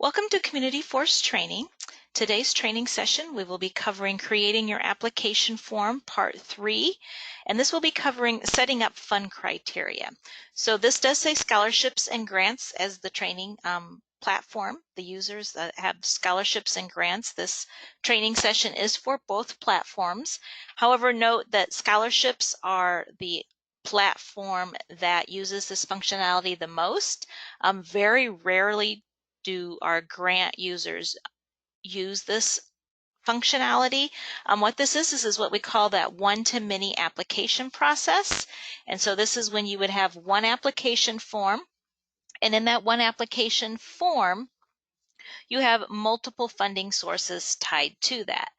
Welcome to CommunityForce training. Today's training session, we will be covering creating your application form, part 3, and this will be covering setting up fund criteria. So this does say scholarships and grants as the training platform. The users that have scholarships and grants, this training session is for both platforms. However, note that scholarships are the platform that uses this functionality the most. Very rarely do our grant users use this functionality. What this is what we call that one-to-many application process. And so this is when you would have one application form, and in that one application form, you have multiple funding sources tied to that.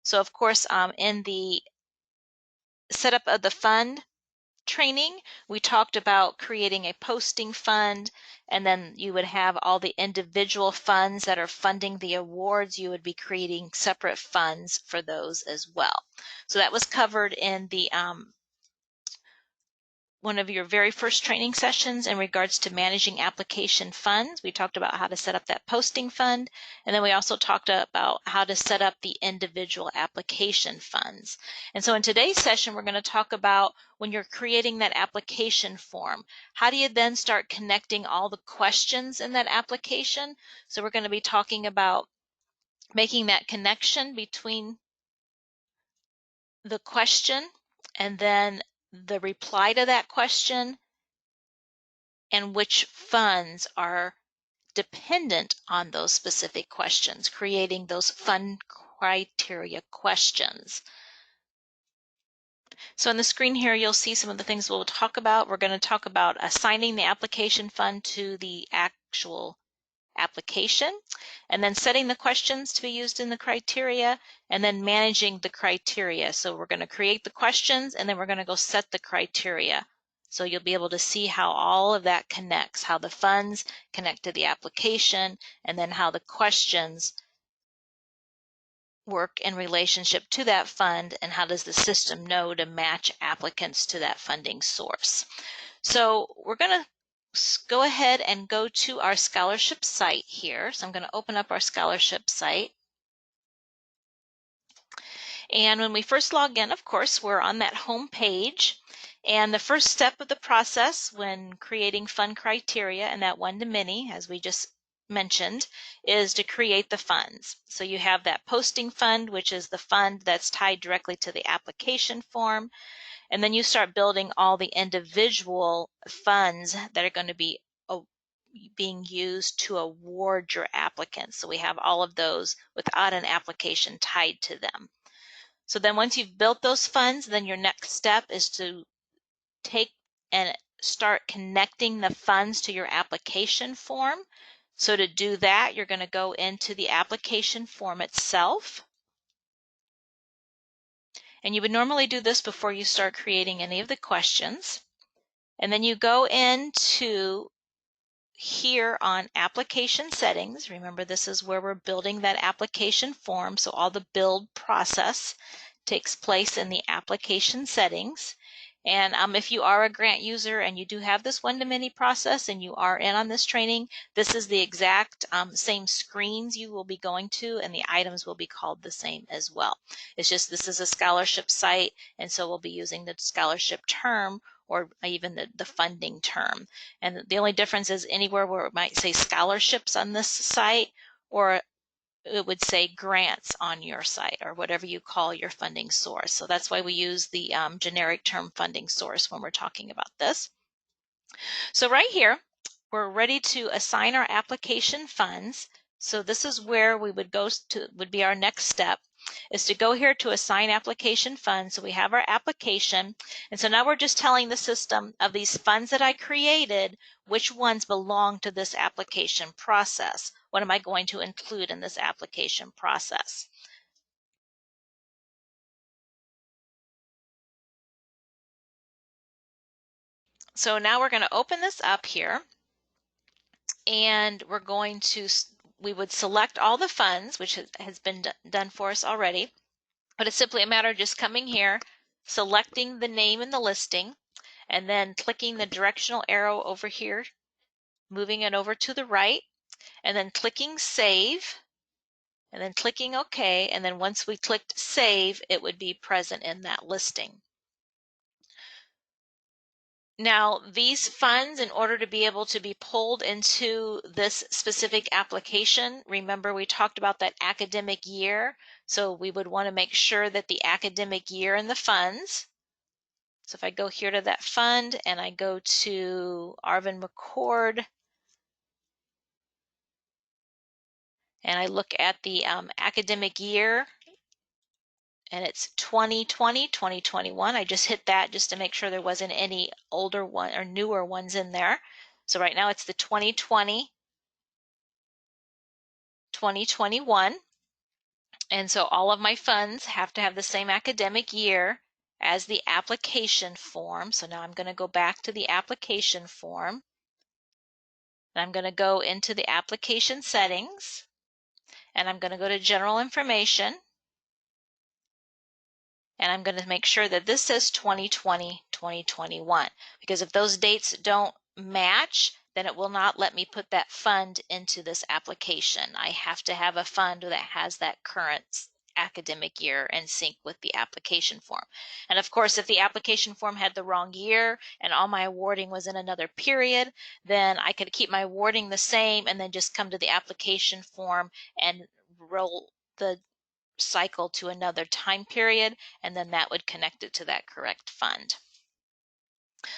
So of course, in the setup of the fund training, we talked about creating a posting fund, and then you would have all the individual funds that are funding the awards. You would be creating separate funds for those as well. So that was covered in the one of your very first training sessions in regards to managing application funds. We talked about how to set up that posting fund, and then we also talked about how to set up the individual application funds. And so in today's session, we're going to talk about when you're creating that application form, how do you then start connecting all the questions in that application? So we're going to be talking about making that connection between the question and then the reply to that question, and which funds are dependent on those specific questions, creating those fund criteria questions. So on the screen here, you'll see some of the things we'll talk about. We're going to talk about assigning the application fund to the actual application, and then setting the questions to be used in the criteria, and then managing the criteria. So we're going to create the questions, and then we're going to go set the criteria. So you'll be able to see how all of that connects, how the funds connect to the application, and then how the questions work in relationship to that fund, and how does the system know to match applicants to that funding source. So we're going to go ahead and go to our scholarship site here. So I'm going to open up our scholarship site. And when we first log in, of course, we're on that home page. And the first step of the process when creating fund criteria and that one-to-many, as we just mentioned, is to create the funds. So you have that posting fund, which is the fund that's tied directly to the application form. And then you start building all the individual funds that are going to be being used to award your applicants. So we have all of those without an application tied to them. So then once you've built those funds, then your next step is to take and start connecting the funds to your application form. So to do that, you're going to go into the application form itself. And you would normally do this before you start creating any of the questions. And then you go into here on application settings. Remember, this is where we're building that application form. So all the build process takes place in the application settings. And if you are a grant user and you do have this one-to-many process and you are in on this training, this is the exact same screens you will be going to, and the items will be called the same as well. It's just this is a scholarship site, and so we'll be using the scholarship term or even the funding term. And the only difference is anywhere where it might say scholarships on this site, or it would say grants on your site, or whatever you call your funding source. So that's why we use the generic term funding source when we're talking about this. So right here, we're ready to assign our application funds. So this is where we would go to, would be our next step, is to go here to assign application funds. So we have our application, and so now we're just telling the system of these funds that I created, which ones belong to this application process. What am I going to include in this application process? So now we're going to open this up here, and we're going to, we would select all the funds, which has been done for us already. But it's simply a matter of just coming here, selecting the name in the listing, and then clicking the directional arrow over here, moving it over to the right, and then clicking Save, and then clicking OK, and then once we clicked Save, it would be present in that listing. Now, these funds, in order to be able to be pulled into this specific application, remember we talked about that academic year, so we would want to make sure that the academic year in the funds. So if I go here to that fund and I go to Arvin McCord and I look at the academic year, and it's 2020, 2021. I just hit that just to make sure there wasn't any older one or newer ones in there. So right now it's the 2020, 2021. And so all of my funds have to have the same academic year as the application form. So now I'm going to go back to the application form. And I'm going to go into the application settings. And I'm going to go to general information. And I'm going to make sure that this says 2020, 2021, because if those dates don't match, then it will not let me put that fund into this application. I have to have a fund that has that current academic year and sync with the application form. And of course, if the application form had the wrong year and all my awarding was in another period, then I could keep my awarding the same and then just come to the application form and roll the cycle to another time period, and then that would connect it to that correct fund.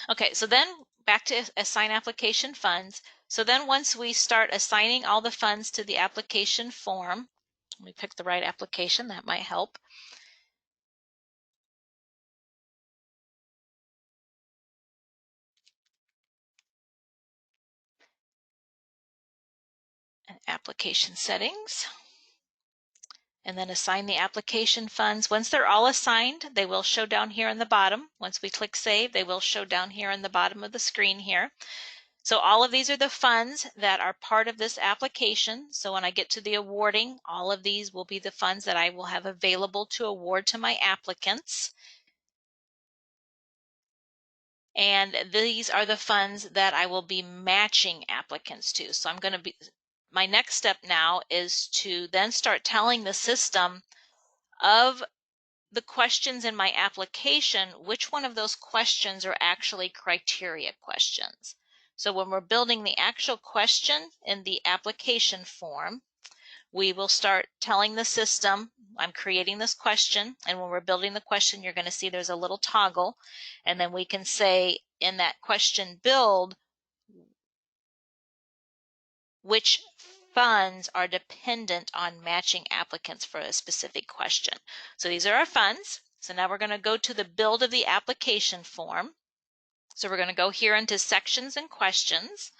Okay, so then back to assign application funds. So then once we start assigning all the funds to the application form, let me pick the right application, that might help. And application settings. And then assign the application funds. Once they're all assigned, they will show down here in the bottom. Once we click Save, they will show down here in the bottom of the screen here. So all of these are the funds that are part of this application. So when I get to the awarding, all of these will be the funds that I will have available to award to my applicants. And these are the funds that I will be matching applicants to. So my next step now is to then start telling the system of the questions in my application, which one of those questions are actually criteria questions. So when we're building the actual question in the application form, we will start telling the system, I'm creating this question, and when we're building the question, you're going to see there's a little toggle, and then we can say in that question build, which funds are dependent on matching applicants for a specific question. So these are our funds. So now we're going to go to the build of the application form. So we're going to go here into sections and questions.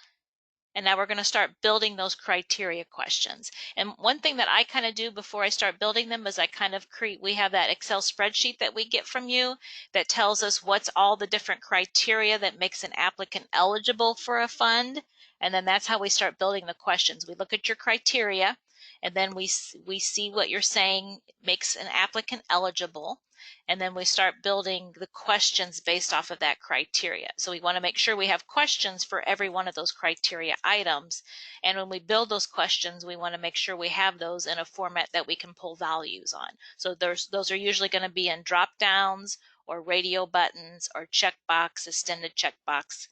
And now we're going to start building those criteria questions. And one thing that I kind of do before I start building them is I kind of we have that Excel spreadsheet that we get from you that tells us what's all the different criteria that makes an applicant eligible for a fund. And then that's how we start building the questions. We look at your criteria, and then we see what you're saying makes an applicant eligible. And then we start building the questions based off of that criteria. So we want to make sure we have questions for every one of those criteria items. And when we build those questions, we want to make sure we have those in a format that we can pull values on. So those are usually going to be in drop downs or radio buttons or checkbox, extended checkbox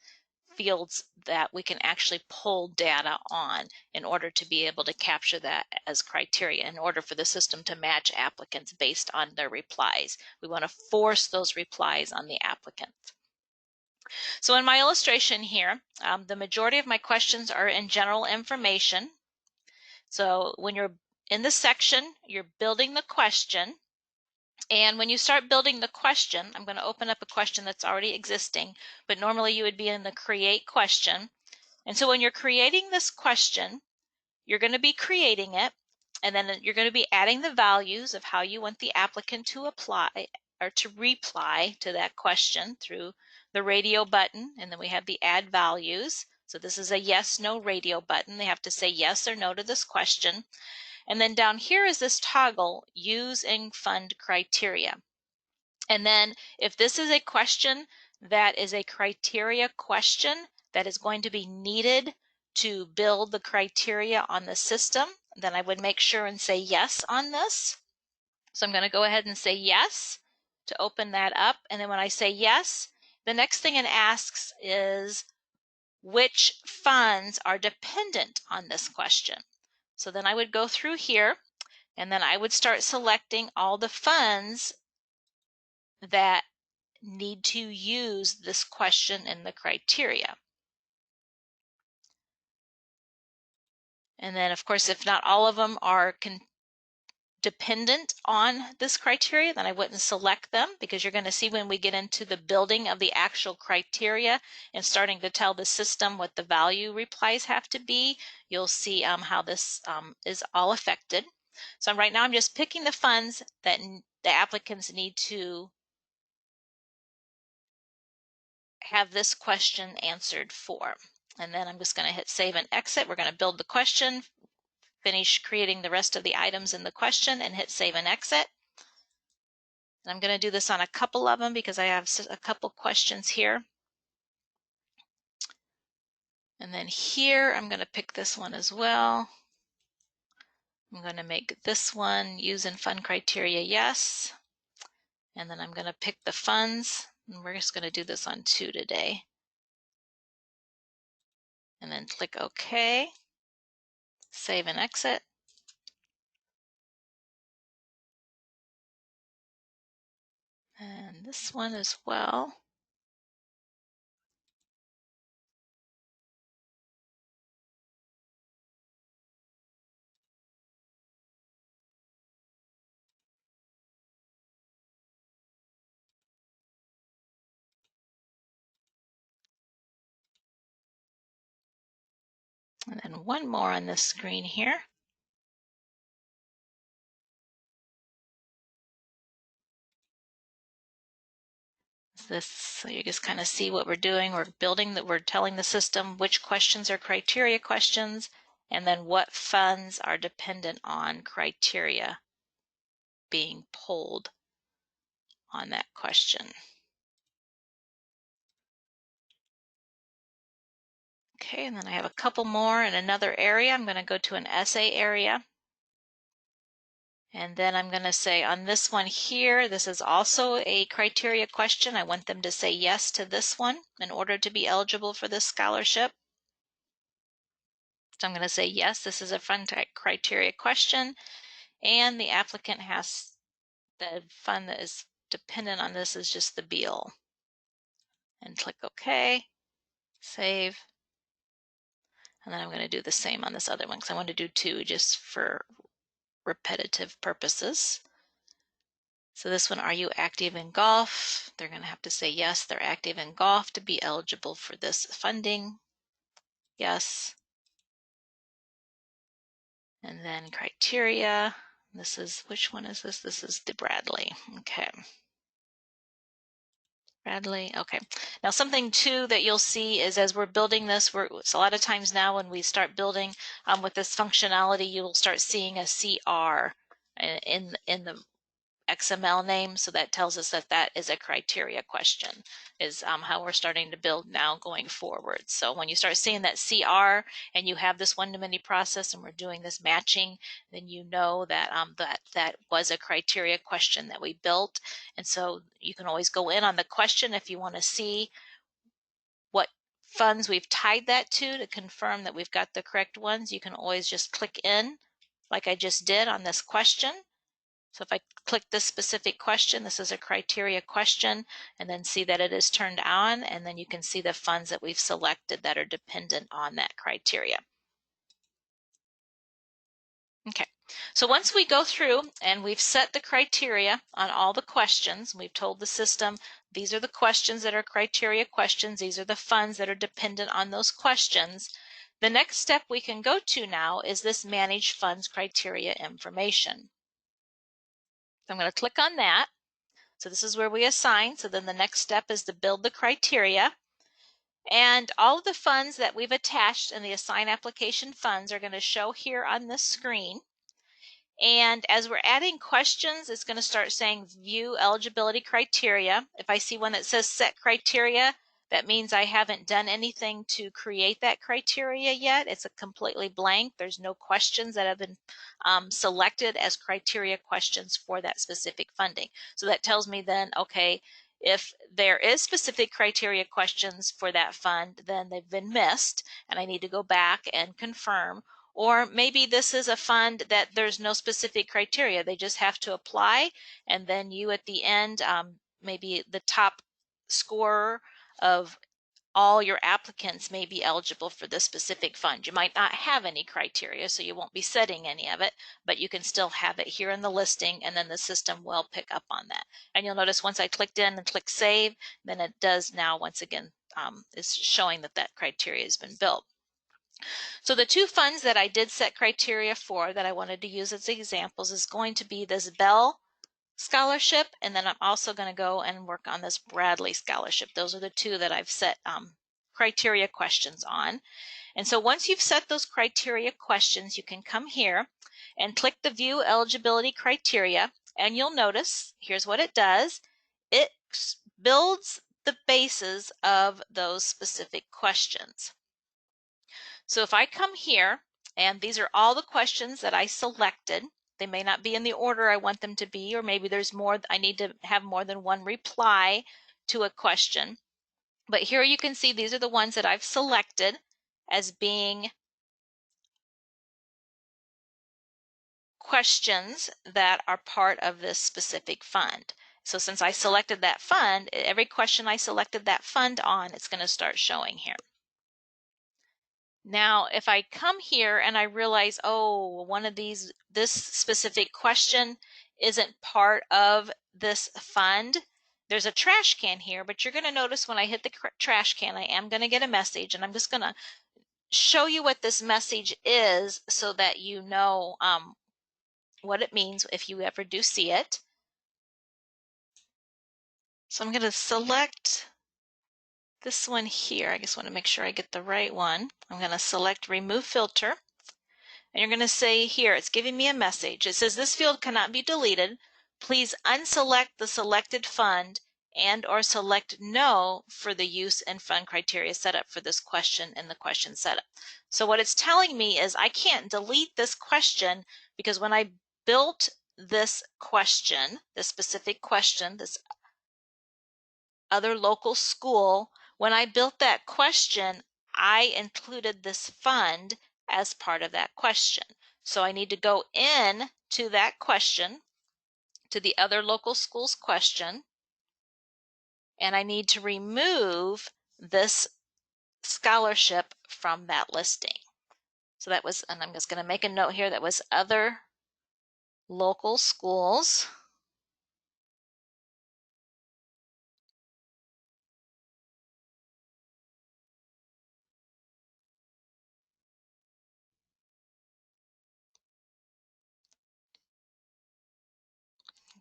fields that we can actually pull data on in order to be able to capture that as criteria in order for the system to match applicants based on their replies. We want to force those replies on the applicant. So in my illustration here, the majority of my questions are in general information. So when you're in the section, you're building the question. And when you start building the question, I'm going to open up a question that's already existing, but normally you would be in the create question. And so when you're creating this question, you're going to be creating it, and then you're going to be adding the values of how you want the applicant to apply or to reply to that question through the radio button. And then we have the add values. So this is a yes, no radio button. They have to say yes or no to this question. And then down here is this toggle, using fund criteria. And then if this is a question that is a criteria question that is going to be needed to build the criteria on the system, then I would make sure and say yes on this. So I'm going to go ahead and say yes to open that up. And then when I say yes, the next thing it asks is which funds are dependent on this question. So then I would go through here and then I would start selecting all the funds that need to use this question in the criteria. And then, of course, if not all of them are dependent on this criteria, then I wouldn't select them, because you're going to see when we get into the building of the actual criteria and starting to tell the system what the value replies have to be, you'll see how this is all affected. So right now I'm just picking the funds that the applicants need to have this question answered for. And then I'm just going to hit save and exit. We're going to build the question, finish creating the rest of the items in the question, and hit save and exit. And I'm going to do this on a couple of them because I have a couple questions here. And then here I'm going to pick this one as well. I'm going to make this one use and fund criteria yes. And then I'm going to pick the funds, and we're just going to do this on 2 today. And then click OK, save and exit. And this one as well. And then one more on this screen here. So you just kind of see what we're doing. We're building that, we're telling the system which questions are criteria questions, and then what funds are dependent on criteria being pulled on that question. Okay, and then I have a couple more in another area. I'm going to go to an essay area. And then I'm going to say on this one here, this is also a criteria question. I want them to say yes to this one in order to be eligible for this scholarship. So I'm going to say yes, this is a fund criteria question, and the applicant has the fund that is dependent on this is just the BEAL. And click OK, save. And then I'm going to do the same on this other one because I want to do 2 just for repetitive purposes. So this one, are you active in golf? They're going to have to say yes, they're active in golf to be eligible for this funding. Yes. And then criteria. This is, which one is this? This is the Bradley. Okay. Bradley, okay. Now something too that you'll see is as we're building this, so a lot of times now when we start building with this functionality, you'll start seeing a CR in the XML name, so that tells us that that is a criteria question, is how we're starting to build now going forward. So when you start seeing that CR and you have this one-to-many process and we're doing this matching, then you know that that was a criteria question that we built. And so you can always go in on the question if you want to see what funds we've tied that to confirm that we've got the correct ones. You can always just click in like I just did on this question. So if I click this specific question, this is a criteria question, and then see that it is turned on, and then you can see the funds that we've selected that are dependent on that criteria. Okay, so once we go through and we've set the criteria on all the questions, we've told the system these are the questions that are criteria questions, these are the funds that are dependent on those questions, the next step we can go to now is this manage funds criteria information. So I'm going to click on that. So this is where we assign. So then the next step is to build the criteria. And all of the funds that we've attached in the assign application funds are going to show here on this screen. And as we're adding questions, it's going to start saying view eligibility criteria. If I see one that says set criteria, that means I haven't done anything to create that criteria yet. It's a completely blank. There's no questions that have been selected as criteria questions for that specific funding. So that tells me then, okay, if there is specific criteria questions for that fund, then they've been missed and I need to go back and confirm. Or maybe this is a fund that there's no specific criteria. They just have to apply, and then you at the end, maybe the top scorer of all your applicants may be eligible for this specific fund. You might not have any criteria, so you won't be setting any of it, but you can still have it here in the listing, and then the system will pick up on that. And you'll notice once I clicked in and click save, then it does now once again is showing that that criteria has been built. So the two funds that I did set criteria for that I wanted to use as examples is going to be this Bell Scholarship, and then I'm also going to go and work on this Bradley Scholarship. Those are the two that I've set criteria questions on. And so once you've set those criteria questions, you can come here and click the View Eligibility Criteria, and you'll notice, here's what it does. It builds the bases of those specific questions. So if I come here, and these are all the questions that I selected. They may not be in the order I want them to be, or maybe there's more, I need to have more than one reply to a question. But here you can see these are the ones that I've selected as being questions that are part of this specific fund. So since I selected that fund, every question I selected that fund on, it's going to start showing here. Now, if I come here and I realize, oh, one of these, this specific question isn't part of this fund, there's a trash can here, but you're going to notice when I hit the trash can, I am going to get a message, and I'm just going to show you what this message is so that you know what it means if you ever do see it. So I'm going to select this one here. I just want to make sure I get the right one. I'm going to select Remove Filter. And you're going to say here, it's giving me a message. It says this field cannot be deleted. Please unselect the selected fund and or select no for the use and fund criteria setup for this question in the question setup. So what it's telling me is I can't delete this question because when I built this question, this specific question, this other local school, when I built that question, I included this fund as part of that question. So I need to go in to that question, to the other local schools question, and I need to remove this scholarship from that listing. So that was, and I'm just going to make a note here, that was other local schools.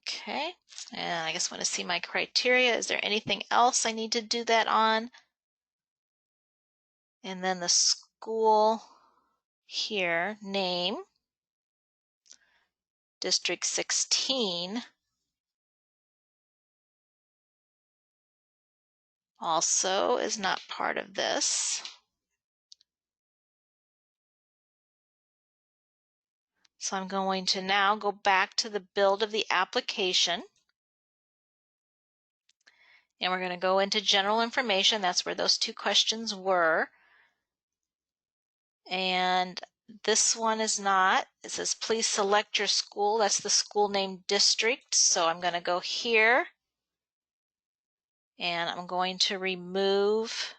Okay, and I just want to see my criteria. Is there anything else I need to do that on? And then the school here, name, District 16, also is not part of this. So I'm going to now go back to the build of the application. And we're going to go into general information. That's where those two questions were. And this one is not. It says, please select your school. That's the school name district. So I'm going to go here. And I'm going to remove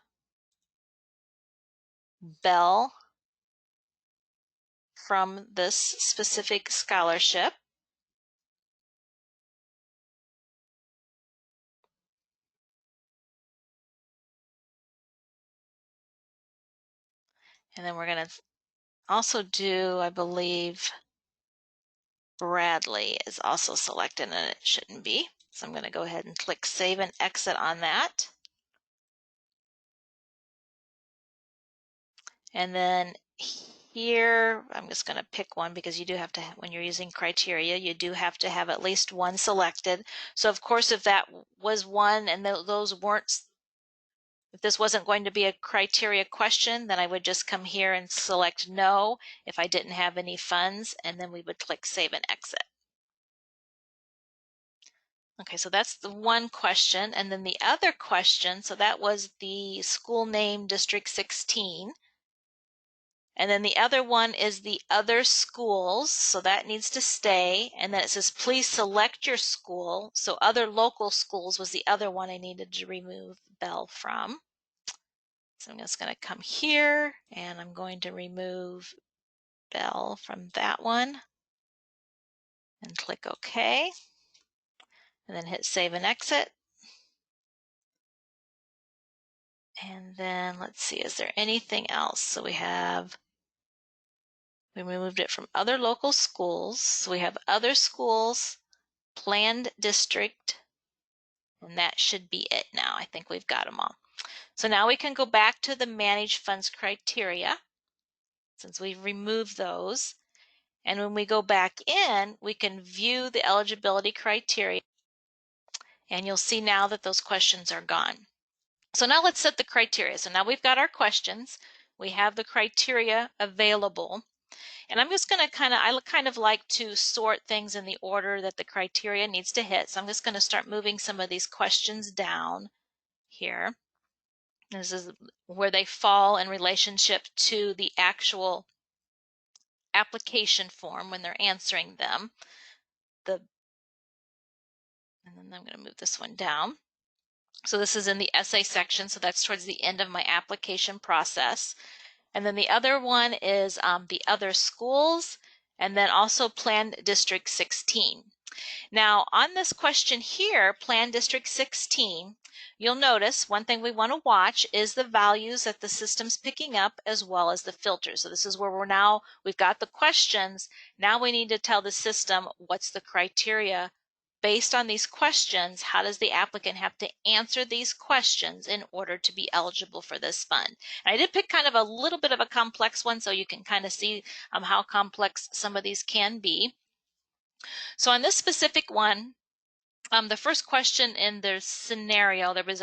Bell from this specific scholarship. And then we're going to also do, I believe, Bradley is also selected, and it shouldn't be. So I'm going to go ahead and click Save and Exit on that. And then here, I'm just going to pick one because you do have to, when you're using criteria, you do have to have at least one selected. So of course, if that was one and those weren't If this wasn't going to be a criteria question, then I would just come here and select no if I didn't have any funds, and then we would click Save and Exit. Okay, so that's the one question. And then the other question, so that was the school name District 16. And then the other one is the other schools, so that needs to stay. And then it says, please select your school. So other local schools was the other one I needed to remove Bell from. So I'm just going to come here and I'm going to remove Bell from that one and click OK. And then hit Save and Exit. And then let's see, is there anything else? So we removed it from other local schools. So we have other schools, planned district, and that should be it now. I think we've got them all. So now we can go back to the manage funds criteria since we've removed those. And when we go back in, we can view the eligibility criteria. And you'll see now that those questions are gone. So now let's set the criteria. So now we've got our questions. We have the criteria available. And I'm just going to I kind of like to sort things in the order that the criteria needs to hit. So I'm just going to start moving some of these questions down here. This is where they fall in relationship to the actual application form when they're answering them. And then I'm going to move this one down. So this is in the essay section, so that's towards the end of my application process. And then the other one is the other schools, and then also Planned District 16. Now on this question here, Planned District 16, you'll notice one thing we want to watch is the values that the system's picking up as well as the filters. So this is where we've got the questions. Now we need to tell the system what's the criteria. Based on these questions, how does the applicant have to answer these questions in order to be eligible for this fund? And I did pick kind of a little bit of a complex one so you can kind of see how complex some of these can be. So on this specific one, the first question in the scenario, there was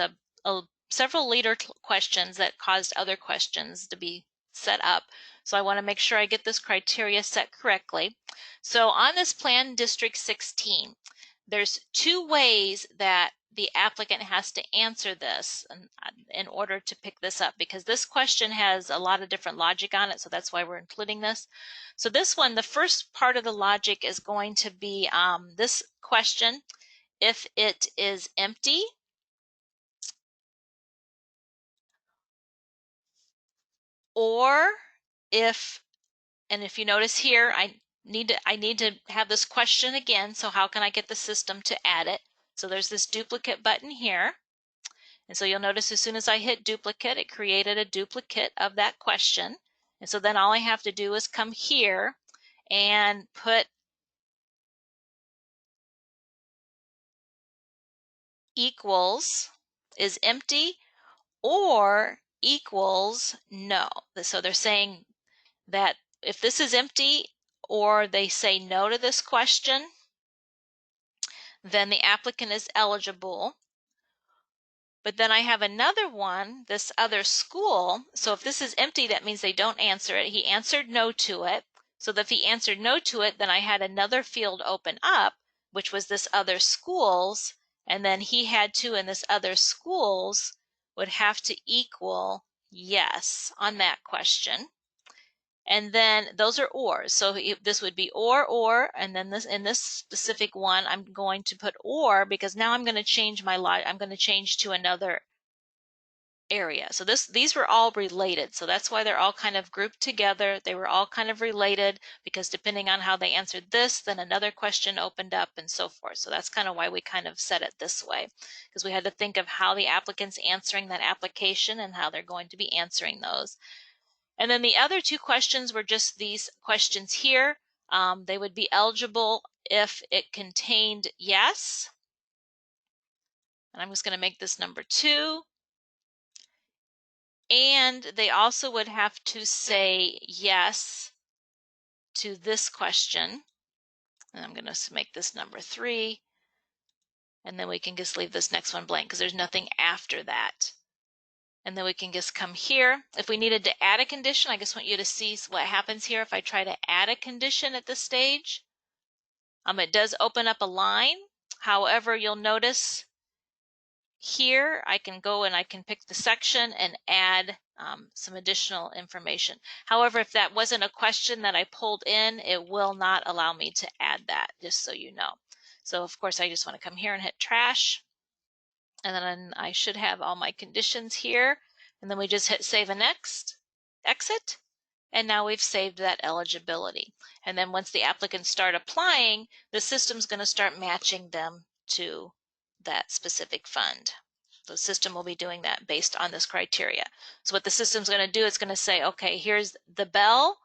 several leader questions that caused other questions to be set up. So I want to make sure I get this criteria set correctly. So on this Plan District 16, there's two ways that the applicant has to answer this in order to pick this up, because this question has a lot of different logic on it, so that's why we're including this. So this one, the first part of the logic is going to be this question, if it is empty, or if you notice here, I need to have this question again, so how can I get the system to add it? So there's this duplicate button here. And so you'll notice as soon as I hit duplicate, it created a duplicate of that question. And so then all I have to do is come here and put equals is empty or equals no. So they're saying that if this is empty or they say no to this question, then the applicant is eligible. But then I have another one, this other school. So if this is empty, that means they don't answer it. He answered no to it. So that if he answered no to it, then I had another field open up, which was this other schools. And then he had to, in this other schools, would have to equal yes on that question. And then those are ors. So this would be or, and then this in this specific one, I'm going to put or because now I'm going to change I'm going to change to another area. So these were all related. So that's why they're all kind of grouped together. They were all kind of related because depending on how they answered this, then another question opened up and so forth. So that's kind of why we kind of set it this way, because we had to think of how the applicant's answering that application and how they're going to be answering those. And then the other two questions were just these questions here. They would be eligible if it contained yes. And I'm just going to make this number 2. And they also would have to say yes to this question. And I'm going to make this number 3. And then we can just leave this next one blank because there's nothing after that. And then we can just come here. If we needed to add a condition, I just want you to see what happens here if I try to add a condition at this stage. It does open up a line. However, you'll notice here I can go and I can pick the section and add some additional information. However, if that wasn't a question that I pulled in, it will not allow me to add that, just so you know. So of course I just want to come here and hit trash, and then I should have all my conditions here, and then we just hit save and next, exit, and now we've saved that eligibility. And then once the applicants start applying, the system's going to start matching them to that specific fund. The system will be doing that based on this criteria. So what the system's going to do, it's going to say, okay, here's the bell,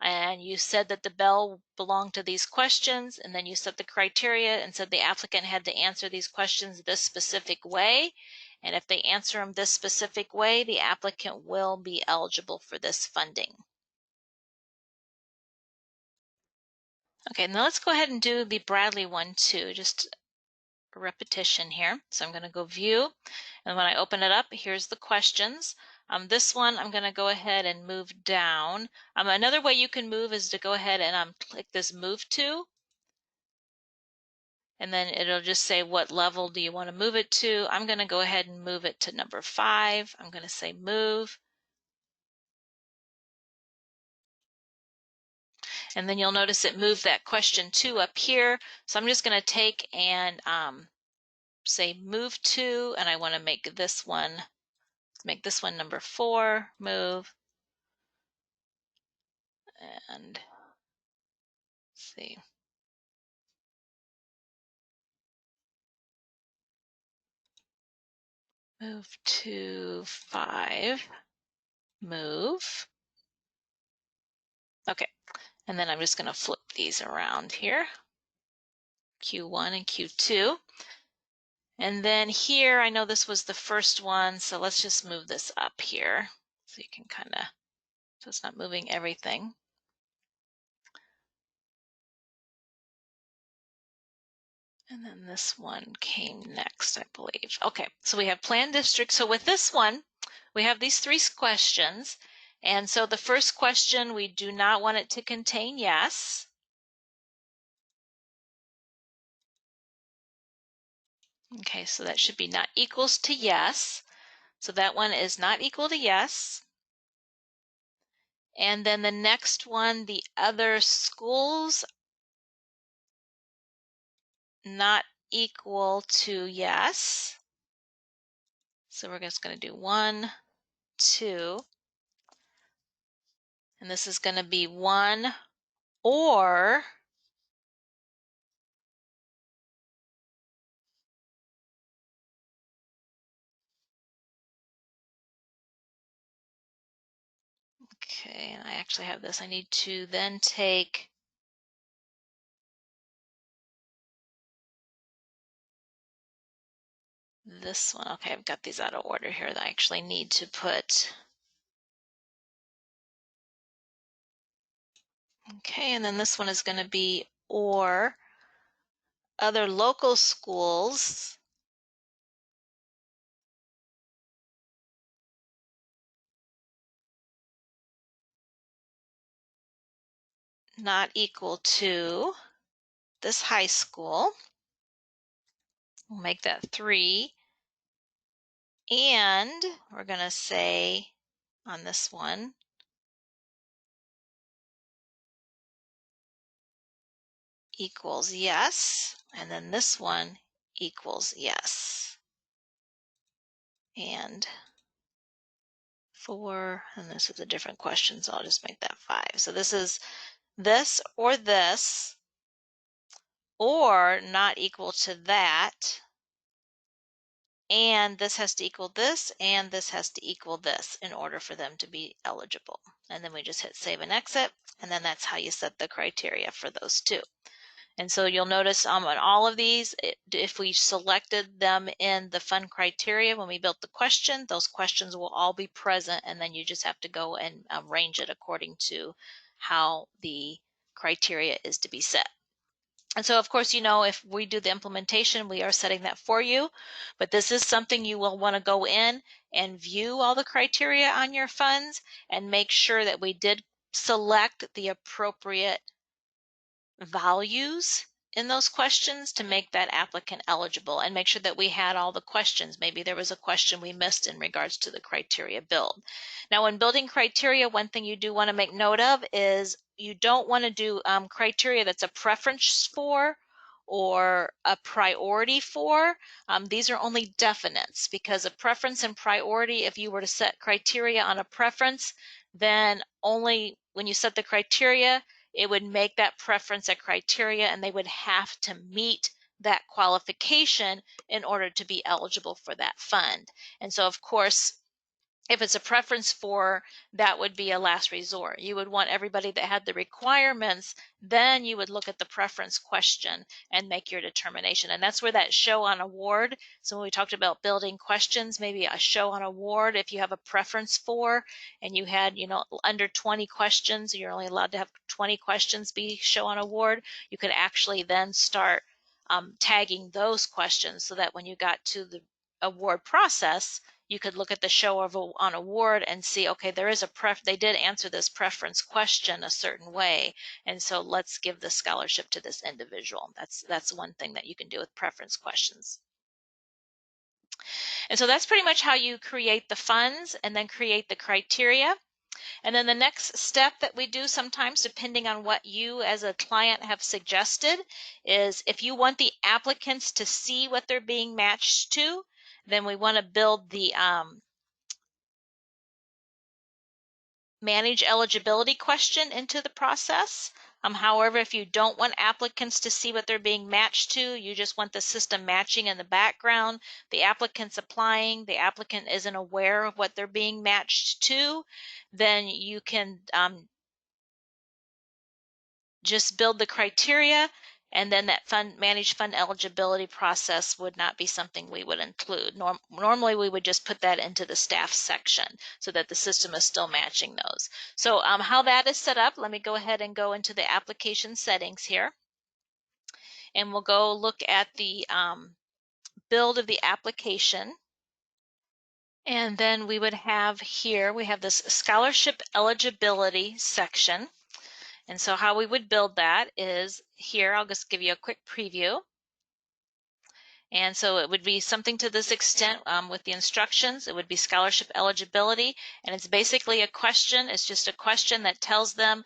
and you said that the bell belonged to these questions, and then you set the criteria and said the applicant had to answer these questions this specific way. And if they answer them this specific way, the applicant will be eligible for this funding. Okay, now let's go ahead and do the Bradley one too, just a repetition here. So I'm going to go view, and when I open it up, here's the questions. This one I'm going to go ahead and move down. Another way you can move is to go ahead and click this move to, and then it'll just say what level do you want to move it to. I'm going to go ahead and move it to number 5. I'm going to say move. And then you'll notice it moved that question 2 up here. So I'm just going to take and say move to, and I want to make this one number 4, move. And let's see. Move to 5, move. Okay, and then I'm just going to flip these around here, Q1 and Q2. And then here, I know this was the first one, so let's just move this up here so you can kind of, so it's not moving everything. And then this one came next, I believe. Okay, so we have planned districts. So with this one, we have these 3 questions. And so the first question, we do not want it to contain yes. Okay, so that should be not equals to yes. So that one is not equal to yes. And then the next one, the other schools, not equal to yes. So we're just going to do 1, 2. And this is going to be 1 or okay, and I actually have this. I need to then take this one. Okay, I've got these out of order here that I actually need to put. Okay, and then this one is going to be or other local schools not equal to this high school. We'll make that 3. And we're going to say on this one, equals yes. And then this one equals yes. And 4, and this is a different question, so I'll just make that 5. So this is this, or not equal to that, and this has to equal this, and this has to equal this in order for them to be eligible. And then we just hit save and exit, and then that's how you set the criteria for those 2. And so you'll notice on all of these, if we selected them in the fund criteria when we built the question, those questions will all be present, and then you just have to go and arrange it according to how the criteria is to be set. And so, of course, you know, if we do the implementation, we are setting that for you. But this is something you will want to go in and view all the criteria on your funds and make sure that we did select the appropriate values in those questions to make that applicant eligible, and make sure that we had all the questions. Maybe there was a question we missed in regards to the criteria build. Now, when building criteria, one thing you do want to make note of is you don't want to do criteria that's a preference for or a priority for. These are only definites, because a preference and priority, if you were to set criteria on a preference, then only when you set the criteria, it would make that preference a criteria, and they would have to meet that qualification in order to be eligible for that fund. And so, of course, if it's a preference for, that would be a last resort. You would want everybody that had the requirements, then you would look at the preference question and make your determination. And that's where that show on award. So when we talked about building questions, maybe a show on award, if you have a preference for, and you had, you know, under 20 questions, you're only allowed to have 20 questions be show on award, you could actually then start tagging those questions, so that when you got to the award process, you could look at the show on award and see, okay, there is they did answer this preference question a certain way, and so let's give the scholarship to this individual. That's one thing that you can do with preference questions. And so that's pretty much how you create the funds and then create the criteria. And then the next step that we do sometimes, depending on what you as a client have suggested, is if you want the applicants to see what they're being matched to, then we want to build the manage eligibility question into the process. However, if you don't want applicants to see what they're being matched to, you just want the system matching in the background, the applicant's applying, the applicant isn't aware of what they're being matched to, then you can just build the criteria, and then that manage fund eligibility process would not be something we would include. Normally we would just put that into the staff section so that the system is still matching those. So how that is set up, let me go ahead and go into the application settings here, and we'll go look at the build of the application. And then we would have here, we have this scholarship eligibility section. And so how we would build that is here, I'll just give you a quick preview. And so it would be something to this extent with the instructions. It would be scholarship eligibility, and it's basically a question. It's just a question that tells them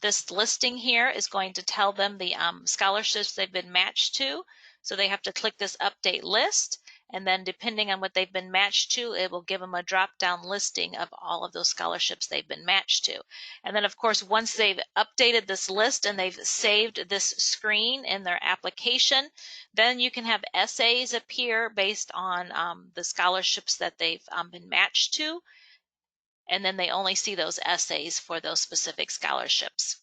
this listing here is going to tell them the scholarships they've been matched to. So they have to click this update list, and then depending on what they've been matched to, it will give them a drop-down listing of all of those scholarships they've been matched to. And then, of course, once they've updated this list and they've saved this screen in their application, then you can have essays appear based on the scholarships that they've been matched to, and then they only see those essays for those specific scholarships.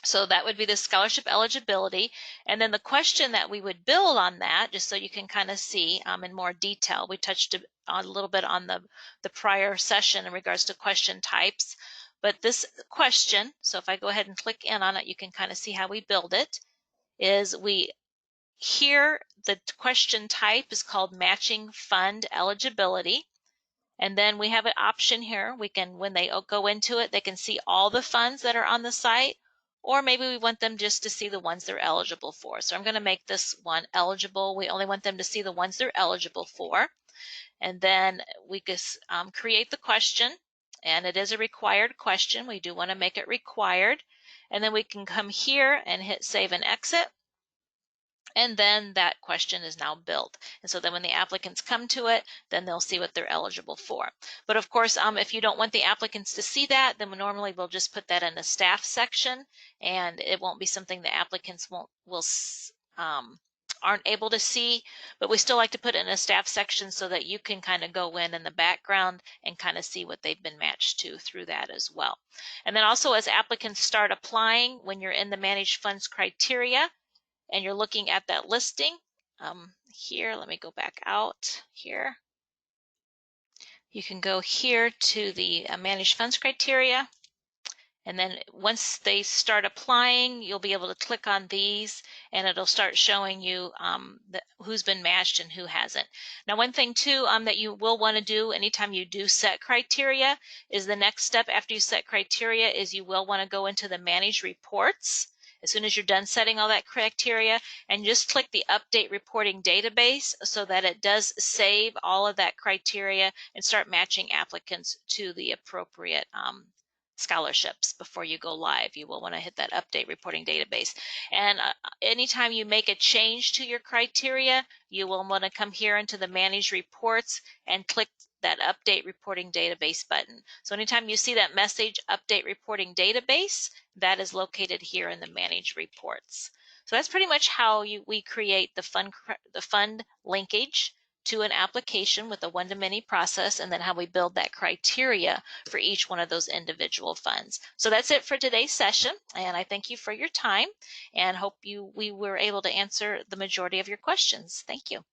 So that would be the scholarship eligibility. And then the question that we would build on that, just so you can kind of see in more detail, we touched a little bit on the prior session in regards to question types. But this question, so if I go ahead and click in on it, you can kind of see how we build it, is here the question type is called matching fund eligibility. And then we have an option here. We can, when they go into it, they can see all the funds that are on the site, or maybe we want them just to see the ones they're eligible for. So I'm going to make this one eligible. We only want them to see the ones they're eligible for. And then we just create the question, and it is a required question. We do want to make it required. And then we can come here and hit save and exit. And then that question is now built. And so then when the applicants come to it, then they'll see what they're eligible for. But of course, if you don't want the applicants to see that, then normally we'll just put that in the staff section, and it won't be something the applicants aren't able to see, but we still like to put it in a staff section so that you can kind of go in the background and kind of see what they've been matched to through that as well. And then also, as applicants start applying, when you're in the managed funds criteria, and you're looking at that listing here, let me go back out here. You can go here to the managed funds criteria, And then once they start applying, you'll be able to click on these and it'll start showing you who's been matched and who hasn't. Now, one thing too that you will want to do anytime you do set criteria is the next step after you set criteria is you will want to go into the Manage Reports as soon as you're done setting all that criteria and just click the Update Reporting Database so that it does save all of that criteria and start matching applicants to the appropriate scholarships before you go live. You will want to hit that Update Reporting Database. And anytime you make a change to your criteria, you will want to come here into the Manage Reports and click that Update Reporting Database button. So anytime you see that message, Update Reporting Database, that is located here in the Manage Reports. So that's pretty much how we create the fund linkage to an application with a one-to-many process, and then how we build that criteria for each one of those individual funds. So that's it for today's session, and I thank you for your time and hope we were able to answer the majority of your questions. Thank you.